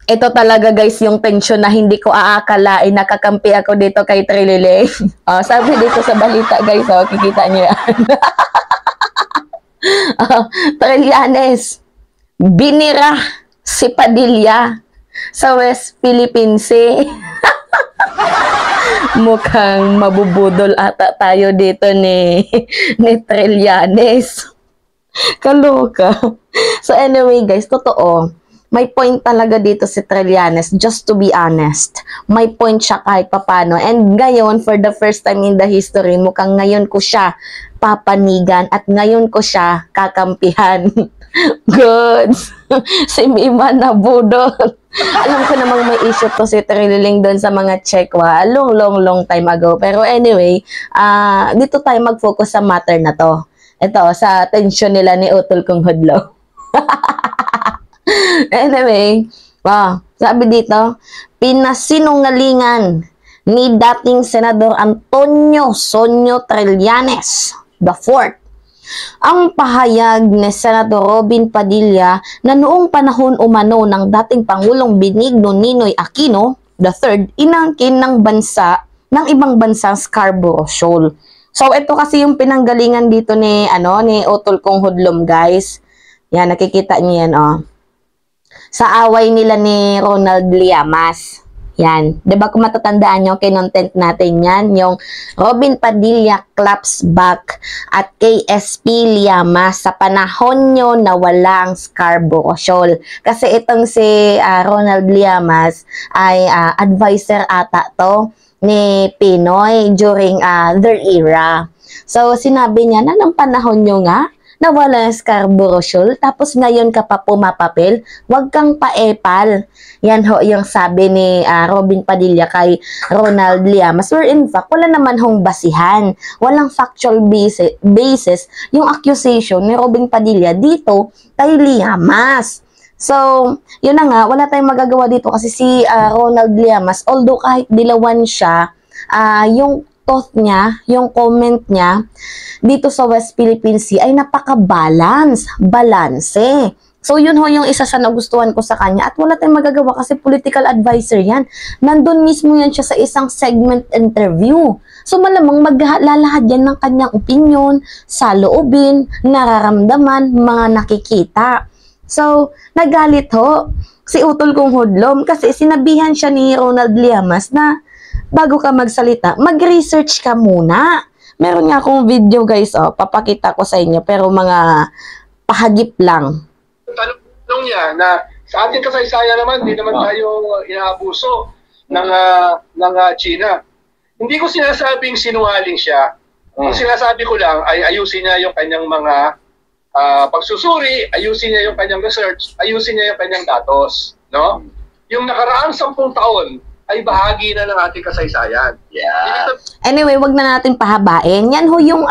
Ito talaga guys yung tension na hindi ko aakalain, nakakampi ako dito kay Trilile. Sabi dito sa balita guys, kikita niyo yan. Trillanes, binira si Padilla sa West Philippine Sea. Mukhang mabubudol ata tayo dito ni Trillanes. Kaloka. So anyway guys, totoo. May point talaga dito si Trillanes, just to be honest. May point siya kahit papano. And ngayon, for the first time in the history, mukhang ngayon ko siya papanigan at ngayon ko siya kakampihan. Good. Si Mima na budol. Alam ko namang may issue to si Trililing doon sa mga Chekwa long time ago. Pero anyway, dito tayo mag-focus sa matter na to. Ito, sa tension nila ni Utol Kong Hudlo. Anyway, sabi dito, pinasinungalingan ni dating Senador Antonio Sonyo Trillanes IV ang pahayag ni Senador Robin Padilla na noong panahon umano ng dating Pangulong Benigno Ninoy Aquino III, inangkin ng ibang bansang Scarborough Shoal. So ito kasi yung pinanggalingan dito ni Utol Kong Hudlom, guys. Yan, nakikita niyo yan, sa away nila ni Ronald Llamas. Yan. Diba kung matatandaan nyo, kinontent natin yan, yung Robin Padilla claps back at KSP Llamas sa panahon nyo na walang Scarborough Shoal. Kasi itong si Ronald Llamas ay advisor ata to ni Pinoy during their era. So, sinabi niya na ng panahon nyo nga, na wala Scarborough Shoal, tapos ngayon ka pa pumapapel, wag kang paepal. Yan ho yung sabi ni Robin Padilla kay Ronald Llamas, where in fact, wala naman hong basihan, walang factual basis yung accusation ni Robin Padilla dito kay Llamas. So, yun na nga, wala tayong magagawa dito kasi si Ronald Llamas, although kahit dilawan siya, yung thought niya, yung comment niya dito sa West Philippine Sea ay napaka-balance. So, yun ho yung isa sa nagustuhan ko sa kanya at wala tayong magagawa kasi political advisor yan. Nandun mismo yan siya sa isang segment interview. So, malamang maglalahad yan ng kanyang opinion, saloobin, nararamdaman, mga nakikita. So, nagalit ho si Utol Kong Hudlom kasi sinabihan siya ni Ronald Llamas na bago ka magsalita, mag-research ka muna. Meron nga akong video guys, papakita ko sa inyo, pero mga pahagip lang. Tanong niya na sa ating kasaysayan naman, hindi naman tayo inaabuso ng China. Hindi ko sinasabing sinungaling siya. Ang sinasabi ko lang ay ayusin niya yung kanyang mga pagsusuri, ayusin niya yung kanyang research, ayusin niya yung kanyang datos. No? Yung nakaraang 10 taon, ay bahagi na ng ating kasaysayan. Yeah. Anyway, wag na natin pahabain. Yan ho yung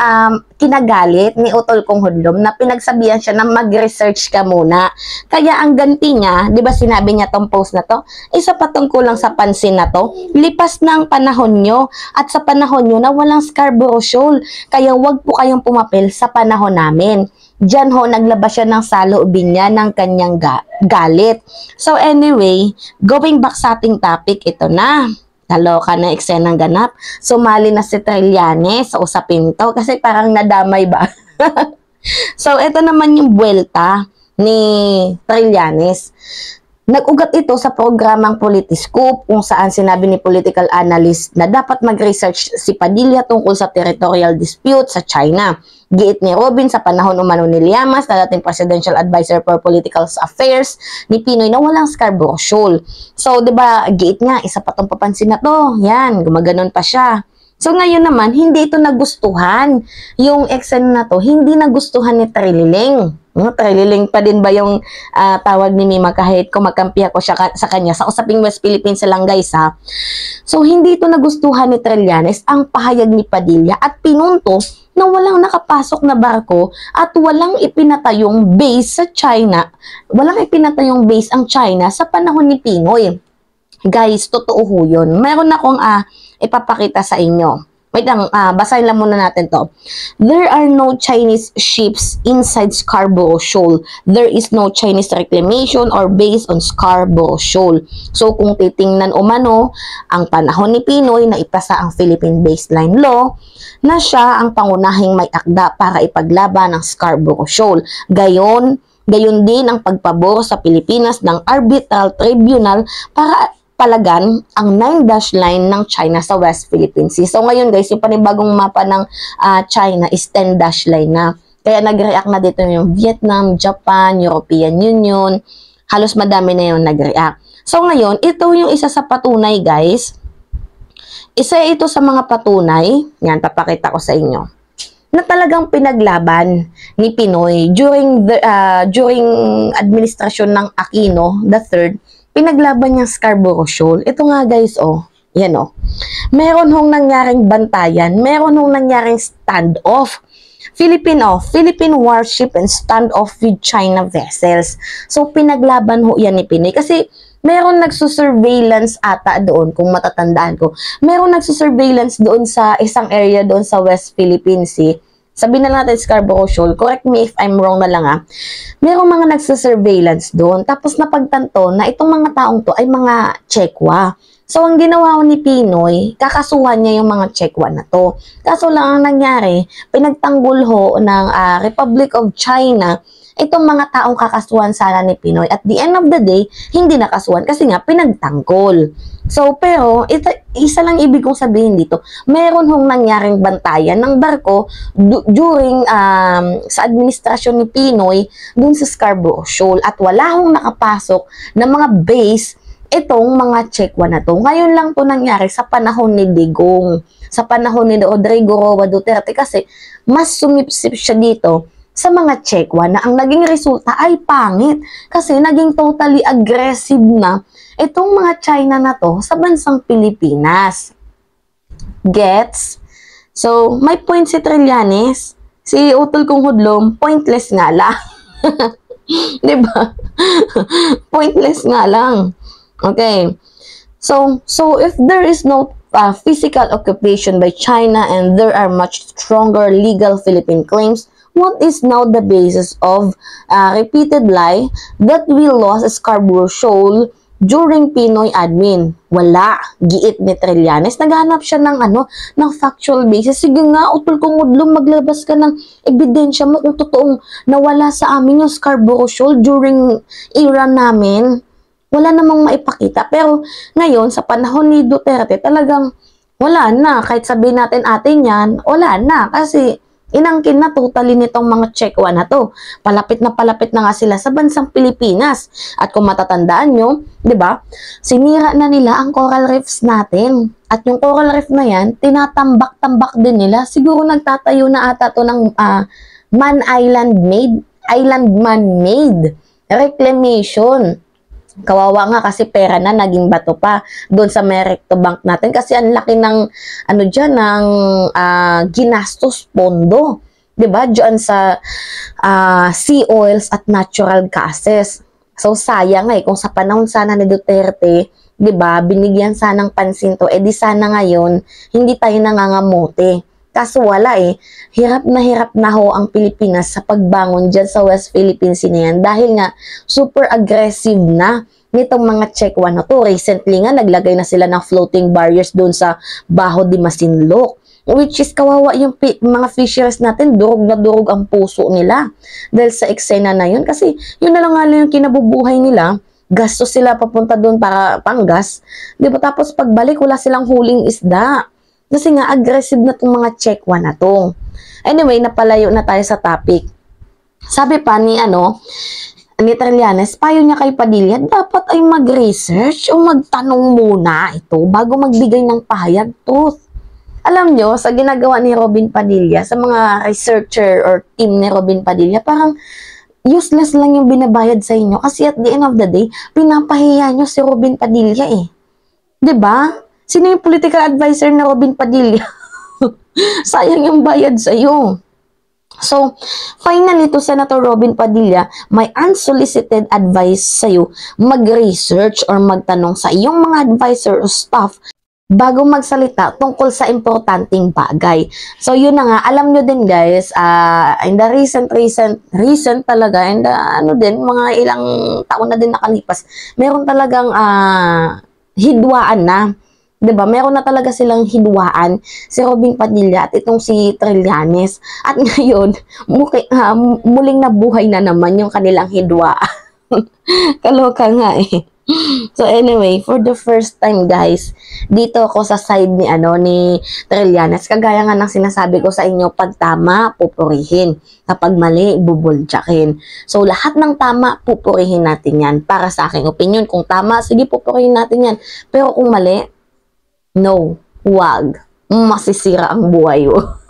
kinagalit ni Utol Kong Hudlom na pinagsabihan siya na mag-research ka muna. Kaya ang ganti niya, di ba sinabi niya tong post na to, isa patungkol lang sa pansin na to, lipas na ang panahon nyo at sa panahon nyo na walang Scarborough Shoal. Kaya wag po kayong pumapil sa panahon namin. Diyan ho, naglabas siya ng saloobin niya ng kanyang galit. So anyway, going back sa ating topic, ito na. Naloka na eksenang ganap. Sumali na si Trillanes sa usapin to kasi parang nadamay ba? So ito naman yung buwelta ni Trillanes. Nag-ugat ito sa programang Politiscope kung saan sinabi ni political analyst na dapat mag-research si Padilla tungkol sa territorial dispute sa China. Giit ni Robin sa panahon umano ni Llamas na dating Presidential Advisor for Political Affairs ni Pinoy na walang Scarborough Shoal. So, 'di ba, giit nga isa pa tong papansin na to. Yan, gumaganon pa siya. So, ngayon naman, hindi ito nagustuhan. Yung eksena na to, hindi nagustuhan ni Trililing. Trililing pa din ba yung tawag ni Mima kahit kumakampi ako siya sa kanya sa usaping West Philippines lang guys ha. So, hindi ito nagustuhan ni Trillanes ang pahayag ni Padilla at pinunto na walang nakapasok na barko at walang ipinatayong base sa China. Walang ipinatayong base ang China sa panahon ni Pinoy. Guys, totoo ho yun. Meron akong ipapakita sa inyo. Wait lang, basahin lang muna natin to. There are no Chinese ships inside Scarborough Shoal. There is no Chinese reclamation or base on Scarborough Shoal. So, kung titingnan umano, ang panahon ni Pinoy na ipasa ang Philippine Baseline Law, na siya ang pangunahing may akda para ipaglaban ang Scarborough Shoal. Gayon din ang pagpabor sa Pilipinas ng Arbitral Tribunal para palagan ang 9-dash line ng China sa West Philippine Sea. So ngayon guys, yung panibagong mapa ng China is 10-dash line na. Kaya nag-react na dito yung Vietnam, Japan, European Union. Halos madami na yung nag-react. So ngayon, ito yung isa sa patunay guys. Isa ito sa mga patunay. Yan, papakita ko sa inyo. Na talagang pinaglaban ni Pinoy during administrasyon ng Aquino III. Pinaglaban niyang Scarborough Shoal. Ito nga guys, yan meron hong nangyaring bantayan, meron hong nangyaring standoff. Philippine warship and standoff with China vessels. So, pinaglaban ho yan ni Pinoy. Kasi, meron nagsusurveillance ata doon, kung matatandaan ko. Meron nagsusurveillance doon sa isang area doon sa West Philippine Sea. Sabihin na natin Scarborough Shoal, correct me if I'm wrong na lang merong mga nagsisurveillance doon, tapos napagtanto na itong mga taong to ay mga Chekwa. So, ang ginawa ni Pinoy, kakasuhan niya yung mga Chekwa na to. Kaso lang ang nangyari, pinagtanggol ho ng Republic of China itong mga taong kakasuhan sana ni Pinoy. At the end of the day, hindi nakasuhan kasi nga pinagtanggol. So, pero, isa lang ibig kong sabihin dito, meron hong nangyaring bantayan ng barko during sa administrasyon ni Pinoy dun sa Scarborough Shoal at wala hong nakapasok na mga base itong mga Chekwa na to. Ngayon lang to nangyari sa panahon ni Digong, sa panahon ni Rodrigo Roa Duterte kasi mas sumipsip siya dito sa mga Chekwa na ang naging resulta ay pangit kasi naging totally aggressive na itong mga China na to sa bansang Pilipinas. Gets? So, may point si Trillanes, si utol kong hudlom, pointless nga lang. Diba? Pointless nga lang. Okay. So if there is no physical occupation by China and there are much stronger legal Philippine claims, what is now the basis of repeated lie that we lost Scarborough Shoal during Pinoy admin? Wala. Giit ni Trillanes. Naghanap siya ng ng factual basis. Sige nga, utol kong udlong, maglabas ka ng ebidensya mo kung totoong nawala sa amin yung Scarborough Shoal during era namin. Wala namang maipakita. Pero ngayon, sa panahon ni Duterte, talagang wala na. Kahit sabihin natin atin yan, wala na. Kasi inangkin na totally nitong mga Chekwa na to. Palapit na nga sila sa bansang Pilipinas. At kung matatandaan nyo, di ba, sinira na nila ang coral reefs natin. At yung coral reef na yan, tinatambak-tambak din nila. Siguro nagtatayo na ata to ng island man-made reclamation. Kawawa nga kasi pera na naging bato pa doon sa Merecto Bank natin kasi ang laki ng ng ginastos pondo, 'di ba? Diyan sa sea oils at natural gases. So sayang kung sa panahon sana ni Duterte, 'di ba, binigyan sanang pansin to, di sana ngayon hindi tayo nangangamote. Kaso wala hirap na ho ang Pilipinas sa pagbangon dyan sa West Philippine Sea na yan dahil nga super aggressive na nitong mga Chekwa na to. Recently nga, naglagay na sila ng floating barriers doon sa Baho de Masinloc, which is kawawa yung mga fisheries natin, durog na durog ang puso nila dahil sa eksena na yun. Kasi yun na lang nga yung kinabubuhay nila, gastos sila papunta doon para panggas, di ba? Tapos pagbalik, wala silang huling isda. Kasi nga, aggressive na itong mga Chekwa na to. Anyway, napalayo na tayo sa topic. Sabi pa ni Trillanes, payo niya kay Padilla, dapat ay mag-research o magtanong muna ito bago magbigay ng pahayag. Truth. Alam nyo, sa ginagawa ni Robin Padilla, sa mga researcher or team ni Robin Padilla, parang useless lang yung binabayad sa inyo. Kasi at the end of the day, pinapahiya nyo si Robin Padilla Diba? Sino yung political advisor na Robin Padilla? Sayang yung bayad sa'yo. So, finally, to Senator Robin Padilla, may unsolicited advice sa'yo, mag-research or magtanong sa iyong mga advisor o staff bago magsalita tungkol sa importanteng bagay. So, yun na nga, alam nyo din guys, in the recent talaga, and ano din, mga ilang taon na din nakalipas, meron talagang hidwaan na. 'Di ba? Meron na talaga silang hidwaan, si Robin Padilla at itong si Trillanes. At ngayon, muling nabuhay na naman yung kanilang hidwaan. Kaloka nga eh. So anyway, for the first time guys, dito ako sa side ni Trillanes. Kagaya nga ng sinasabi ko sa inyo, pag tama, pupurihin. Kapag mali, bubuldyakin. So lahat ng tama, pupurihin natin yan. Para sa aking opinion, kung tama, sige, pupurihin natin yan. Pero kung mali, no, wag. Masisira ang buhay mo.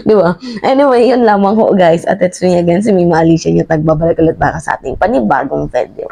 Di ba? Anyway, yun lamang ho guys. At it's me again, si Mima Alicia, yung nagbabalik ulit para sa ating panibagong video.